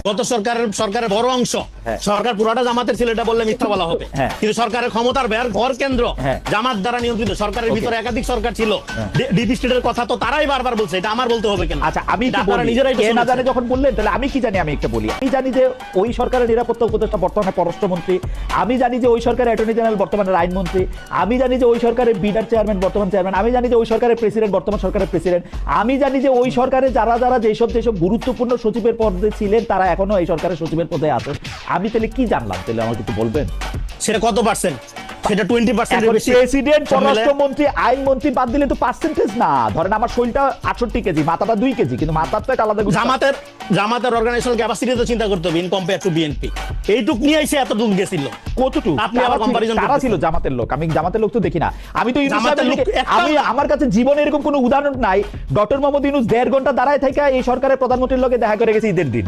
গত সরকারের বড় অংশ সরকার পুরাটা জামাতের ছিল, এটা বললে মিথ্যা বলা হবে। কিন্তু সরকারের ক্ষমতার ভর কেন্দ্র জামাত দ্বারা নিয়ন্ত্রিত। সরকারের ভিতরে একাধিক সরকার ছিল। ডিপ স্টেটের কথা তো তারাই বারবার বলছে, এটা আমার বলতে হবে কেন? আচ্ছা, আমি তারা নিজেরাই না জানে যখন বললেন, তাহলে আমি কি জানি? আমি একটা বলি, আমি জানি যে ওই সরকারের নিরাপত্তা উপদেষ্টা বর্তমানে পররাষ্ট্রমন্ত্রী, আমি জানি যে ওই সরকারের অ্যাটর্নি জেনারেল বর্তমানে আইনমন্ত্রী, আমি জানি যে ওই সরকারের বিডার চেয়ারম্যান বর্তমান চেয়ারম্যান, আমি জানি যে ওই সরকারের প্রেসিডেন্ট বর্তমান সরকারের প্রেসিডেন্ট, আমি জানি যে ওই সরকারে যারা যারা যেসব গুরুত্বপূর্ণ সচিবের পদে ছিলেন তারা এখনো এই সরকারের সচিবের পদে আছে। আমি তাহলে কি জানলাম? তাহলে আমাকে একটু বলবেন সেটা কত পার্সেন্ট? সেটা 20% এর বেশি। প্রেসিডেন্ট, পররাষ্ট্রমন্ত্রী, আইনমন্ত্রী বাদ দিলে তো পার্সেন্টেজ না। ধরেন আমার শরীরটা 68 কেজি, মাথাটা 2 কেজি, কিন্তু মাথার তো একটা আলাদা জামাতের অর্গানাইজেশনাল ক্যাপাসিটি তো চিন্তা করতে হবে ইন কম্পেয়ার টু বিএনপি। এইটুক নিয়ে এসে এতটুক গেছিল কতটুকু? আপনি আবার কম্পারিজন তারা ছিল জামাতের লোক, আমি জামাতের লোক তো দেখি না। আমি তো জামাতের লোক আমি আমার কাছে জীবনে এরকম কোনো উদাহরণ নাই ডক্টর মোহাম্মদ ইউনূস 1.5 ঘন্টা দাঁড়ায় থেকে এই সরকারের প্রধানমন্ত্রীর লগে দেখা করে গেছে ঈদের দিন।